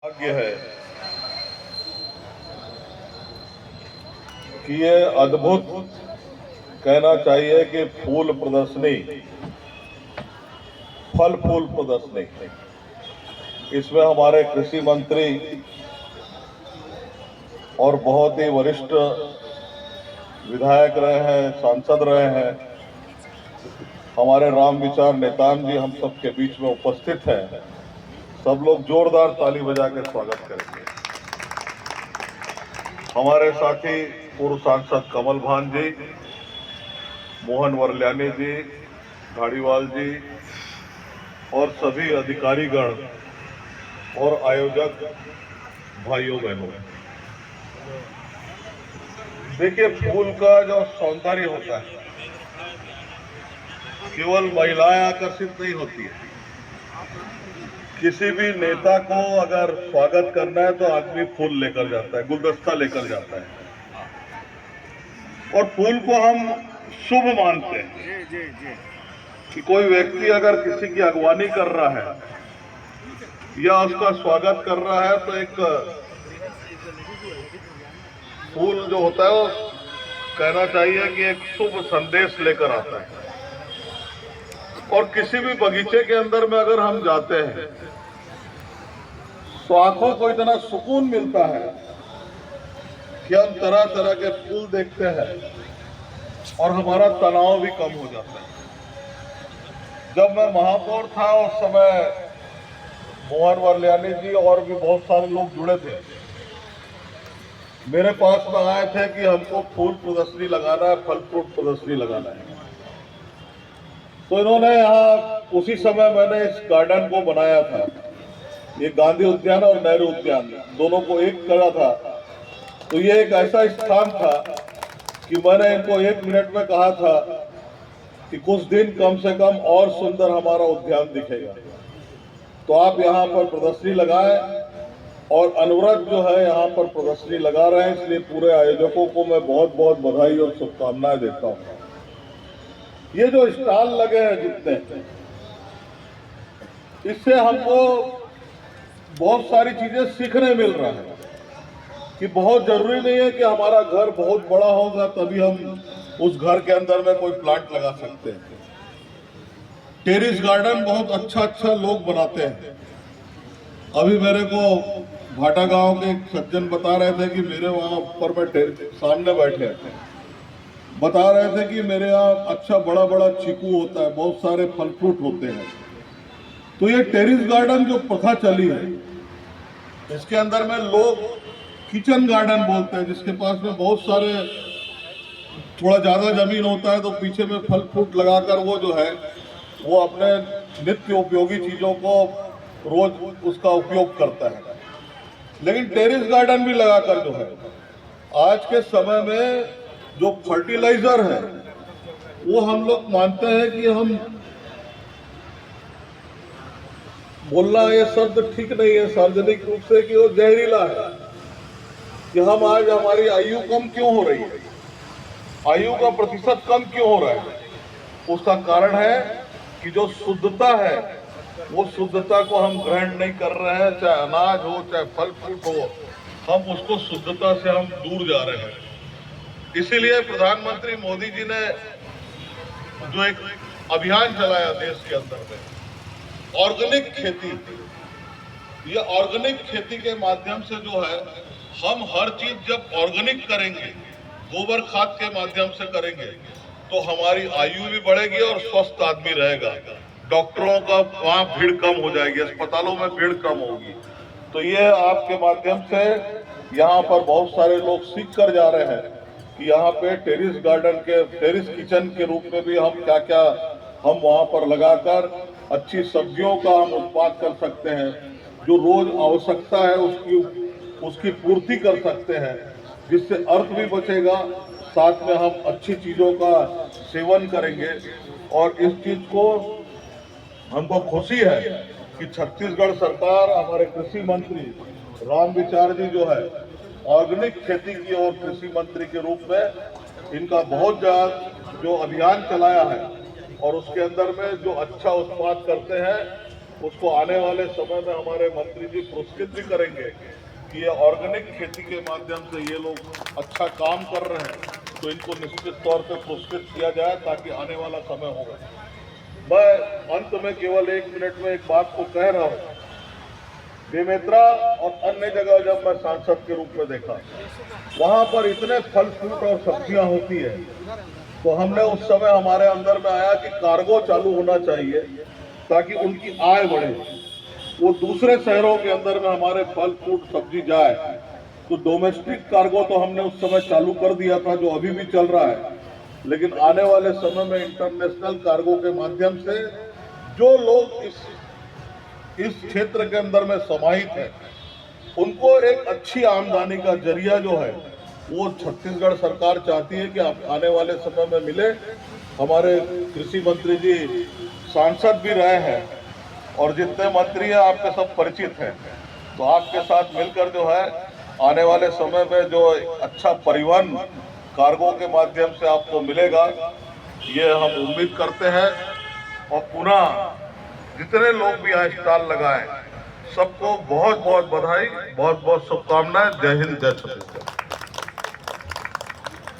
भाग्य है कि ये अद्भुत कहना चाहिए कि फूल प्रदर्शनी, फल फूल प्रदर्शनी, इसमें हमारे कृषि मंत्री और बहुत ही वरिष्ठ विधायक रहे हैं, सांसद रहे हैं, हमारे राम विचार नेताम जी हम सबके बीच में उपस्थित हैं। सब लोग जोरदार ताली बजा के स्वागत करेंगे। हमारे साथी पूर्व सांसद कमल भान जी, मोहन वर्ल्यानी जी, धाड़ीवाल जी और सभी अधिकारीगण और आयोजक भाइयों बहनों, देखिए फूल का जो सौंदर्य होता है केवल महिलाएं आकर्षित नहीं होती है। किसी भी नेता को अगर स्वागत करना है तो आदमी फूल लेकर जाता है, गुलदस्ता लेकर जाता है, और फूल को हम शुभ मानते हैं कि कोई व्यक्ति अगर किसी की अगवानी कर रहा है या उसका स्वागत कर रहा है तो एक फूल जो होता है वो कहना चाहिए कि एक शुभ संदेश लेकर आता है। और किसी भी बगीचे के अंदर में अगर हम जाते हैं तो आंखों को इतना सुकून मिलता है कि हम तरह तरह के फूल देखते हैं और हमारा तनाव भी कम हो जाता है। जब मैं महापौर था उस समय मोहन वर्ल्यानी जी और भी बहुत सारे लोग जुड़े थे, मेरे पास में आए थे कि हमको फूल प्रदर्शनी लगाना है, फल फ्रूट प्रदर्शनी लगाना है। तो इन्होंने यहाँ उसी समय मैंने इस गार्डन को बनाया था, ये गांधी उद्यान और नेहरू उद्यान दोनों को एक करा था। तो ये एक ऐसा स्थान था कि मैंने इनको 1 मिनट में कहा था कि कुछ दिन कम से कम और सुंदर हमारा उद्यान दिखेगा, तो आप यहाँ पर प्रदर्शनी लगाएं। और अनवरत जो है यहाँ पर प्रदर्शनी लगा रहे हैं, इसलिए पूरे आयोजकों को मैं बहुत बहुत बधाई और शुभकामनाएं देता हूँ। ये जो स्टॉल लगे हैं जितने, इससे हमको बहुत सारी चीजें सीखने मिल रहा है कि बहुत जरूरी नहीं है कि हमारा घर बहुत बड़ा होगा तभी हम उस घर के अंदर में कोई प्लांट लगा सकते हैं। टेरिस गार्डन बहुत अच्छा लोग बनाते हैं। अभी मेरे को भाटा गांव के एक सज्जन बता रहे थे कि मेरे वहां ऊपर में सामने बैठे थे, बता रहे थे कि मेरे यहाँ अच्छा बड़ा बड़ा चीकू होता है, बहुत सारे फल फ्रूट होते हैं। तो ये टेरिस गार्डन जो प्रथा चली है, इसके अंदर में लोग किचन गार्डन बोलते हैं, जिसके पास में बहुत सारे थोड़ा ज्यादा जमीन होता है तो पीछे में फल फ्रूट लगाकर वो जो है वो अपने नित्य उपयोगी चीजों को रोज उसका उपयोग करता है। लेकिन टेरिस गार्डन भी लगाकर जो है आज के समय में जो फर्टिलाइजर है वो हम लोग मानते हैं कि हम बोलना ये शब्द ठीक नहीं है सार्वजनिक रूप से कि वो जहरीला है, कि हम आज हमारी आयु कम क्यों हो रही है, आयु का प्रतिशत कम क्यों हो रहा है। उसका कारण है कि जो शुद्धता है वो शुद्धता को हम ग्रहण नहीं कर रहे हैं, चाहे अनाज हो चाहे फल फ्रूट हो, हम उसको शुद्धता से हम दूर जा रहे हैं। इसीलिए प्रधानमंत्री मोदी जी ने जो एक अभियान चलाया देश के अंदर में, ऑर्गेनिक खेती, ये ऑर्गेनिक खेती के माध्यम से जो है हम हर चीज जब ऑर्गेनिक करेंगे, गोबर खाद के माध्यम से करेंगे, तो हमारी आयु भी बढ़ेगी और स्वस्थ आदमी रहेगा। डॉक्टरों का वहाँ भीड़ कम हो जाएगी, अस्पतालों में भीड़ कम होगी। तो ये आपके माध्यम से यहाँ पर बहुत सारे लोग सीख कर जा रहे हैं कि यहाँ पे टेरिस गार्डन के, टेरिस किचन के रूप में भी हम क्या क्या हम वहाँ पर लगाकर अच्छी सब्जियों का हम उत्पाद कर सकते हैं, जो रोज आवश्यकता है उसकी पूर्ति कर सकते हैं, जिससे अर्थ भी बचेगा, साथ में हम अच्छी चीजों का सेवन करेंगे। और इस चीज को हमको खुशी है कि छत्तीसगढ़ सरकार, हमारे कृषि मंत्री राम विचार जी जो है ऑर्गेनिक खेती की और कृषि मंत्री के रूप में इनका बहुत ज्यादा जो अभियान चलाया है और उसके अंदर में जो अच्छा उत्पाद करते हैं उसको आने वाले समय में हमारे मंत्री जी पुरस्कृत भी करेंगे कि ये ऑर्गेनिक खेती के माध्यम से ये लोग अच्छा काम कर रहे हैं, तो इनको निश्चित तौर पे पुरस्कृत किया जाए ताकि आने वाला समय होगा। मैं अंत में केवल 1 मिनट में एक बात को कह रहा हूँ। बेमेतरा और अन्य जगह जब मैं सांसद के रूप में देखा, वहां पर इतने फल फ्रूट और सब्जियां होती है, तो हमने उस समय हमारे अंदर में आया कि कार्गो चालू होना चाहिए ताकि उनकी आय बढ़े, वो दूसरे शहरों के अंदर में हमारे फल फ्रूट सब्जी जाए। तो डोमेस्टिक कार्गो तो हमने उस समय चालू कर दिया था, जो अभी भी चल रहा है, लेकिन आने वाले समय में इंटरनेशनल कार्गो के माध्यम से जो लोग इस क्षेत्र के अंदर में समाहित है, उनको एक अच्छी आमदनी का जरिया जो है वो छत्तीसगढ़ सरकार चाहती है कि आने वाले समय में मिले। हमारे कृषि मंत्री जी सांसद भी रहे हैं और जितने मंत्री हैं आपके सब परिचित हैं, तो आपके साथ मिलकर जो है आने वाले समय में जो अच्छा परिवहन कार्गो के माध्यम से आपको मिलेगा, ये हम उम्मीद करते हैं। और पुनः जितने लोग भी यहाँ स्टॉल लगाए, सबको बहुत बहुत बधाई, बहुत बहुत शुभकामनाएं। जय हिंद, जय छत्तीसगढ़।